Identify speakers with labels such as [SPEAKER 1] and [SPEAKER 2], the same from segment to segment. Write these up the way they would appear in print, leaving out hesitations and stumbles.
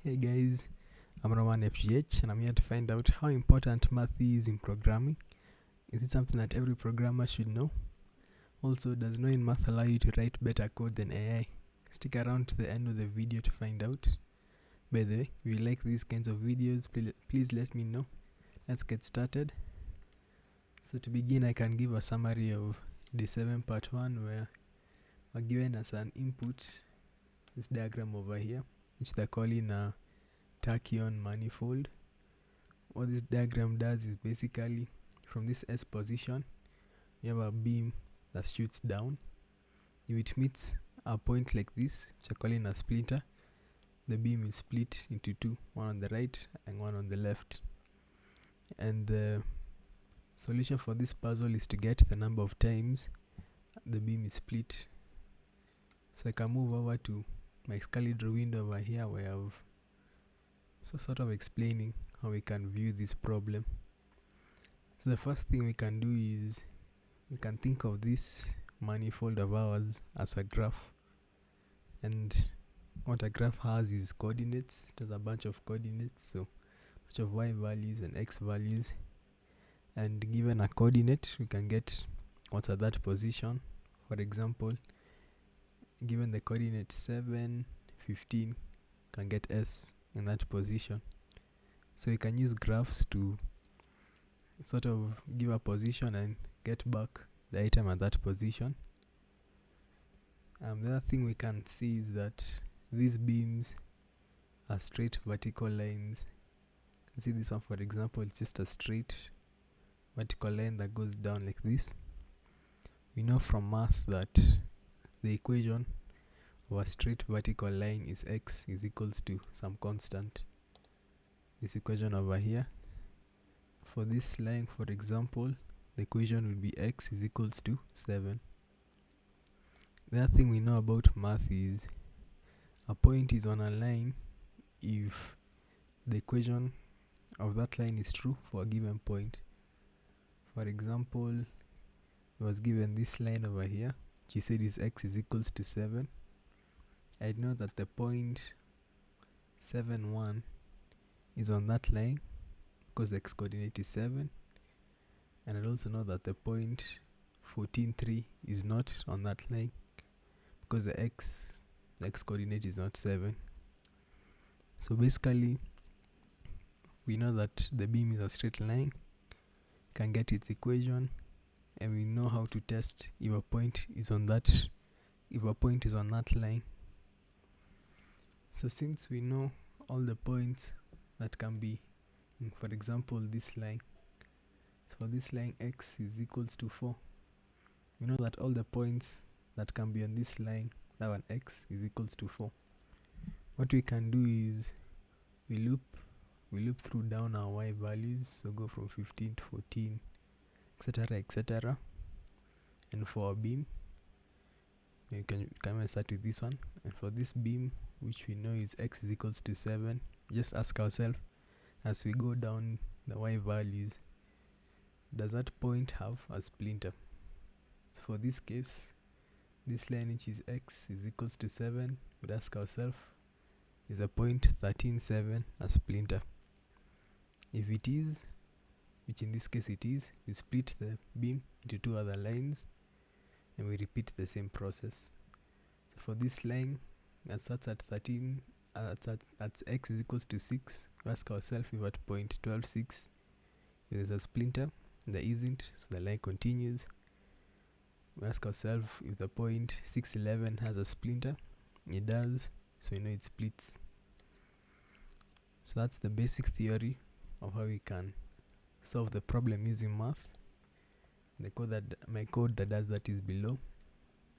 [SPEAKER 1] Hey guys, I'm Roman FGH and I'm here to find out how important math is in programming. Is it something that every programmer should know? Also, does knowing math allow you to write better code than AI? Stick around to the end of the video to find out. By the way, if you like these kinds of videos, please let me know. Let's get started. So to begin, I can give a summary of D7 part 1 where we're given as an input this diagram over here, which they're calling a tachyon manifold. What this diagram does is basically from this S position you have a beam that shoots down. If it meets a point like this, which are calling a splinter, the beam is split into two, one on the right and one on the left. And the solution for this puzzle is to get the number of times the beam is split. So I can move over to my Excalibur window over here where I have sort of explaining how we can view this problem. So the first thing we can do is we can think of this manifold of ours as a graph, and what a graph has is coordinates. There's a bunch of coordinates, so a bunch of y values and x values, and given a coordinate we can get what's at that position. For example, given the coordinate 7, 15, can get s in that position. So we can use graphs to sort of give a position and get back the item at that position. The other thing we can see is that these beams are straight vertical lines. You can see this one, for example, it's just a straight vertical line that goes down like this. We know from math that the equation of a straight vertical line is x is equals to some constant, this equation over here. For this line, for example, the equation would be x is equals to 7. The other thing we know about math is a point is on a line if the equation of that line is true for a given point. For example, it was given this line over here, which said is x is equals to 7. I know that the point 7, 1 is on that line because the x coordinate is 7, and I also know that the point 14, 3 is not on that line because the x coordinate is not 7. So basically we know that the beam is a straight line, can get its equation, and we know how to test if a point is on that line. So since we know all the points that can be in, for example, this line, so for this line x is equals to 4, we know that all the points that can be on this line, that one x is equals to 4. What we can do is we loop through down our y values, so go from 15 to 14, etc. And for our beam, you can start with this one, and for this beam, which we know is x is equals to 7, just ask ourselves as we go down the y values, does that point have a splinter? So for this case, this line which is x is equals to 7, we'd ask ourselves, is a point 13, 7 a splinter? If it is, which in this case it is, we split the beam into two other lines and we repeat the same process. So for this line that starts at 13, at x is equals to 6, we ask ourselves if at point 12, 6 there's a splinter. There isn't, so the line continues. We ask ourselves if the point 6, 11 has a splinter. It does, so we know it splits. So that's the basic theory of how we can solve the problem using math. My code that does that is below.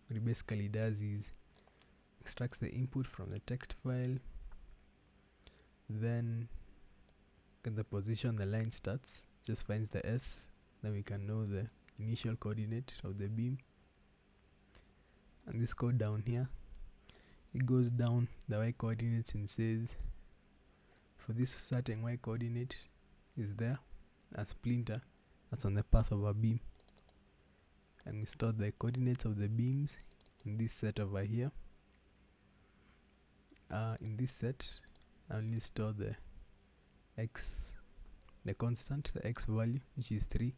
[SPEAKER 1] What it basically does is extracts the input from the text file, then get the position the line starts, just finds the s, then we can know the initial coordinate of the beam. And this code down here, it goes down the y coordinates and says for this certain y coordinate is there a splinter that's on the path of a beam, and we store the coordinates of the beams in this set over here. In this set I only store the constant, the x value, which is 3.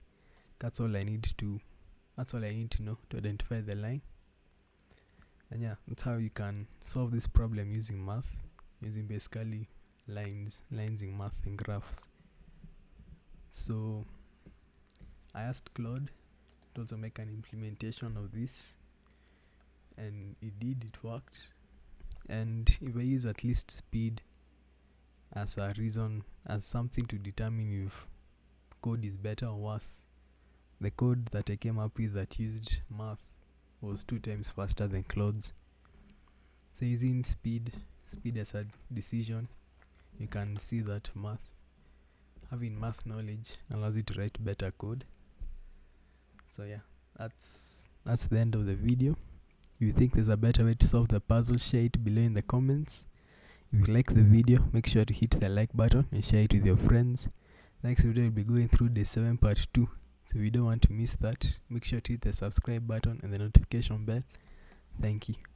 [SPEAKER 1] That's all I need to know to identify the line. And yeah, that's how you can solve this problem using math, using basically lines in math and graphs. So I asked Claude to also make an implementation of this, and it worked. And if I use at least speed as a reason, as something to determine if code is better or worse, the code that I came up with that used math was 2 times faster than Claude's. So using speed as a decision, you can see that having math knowledge allows you to write better code. So yeah, that's the end of the video. If you think there's a better way to solve the puzzle, share it below in the comments. If you like the video, make sure to hit the like button and share it with your friends. Next video will be going through day 7 part 2. So if you don't want to miss that, make sure to hit the subscribe button and the notification bell. Thank you.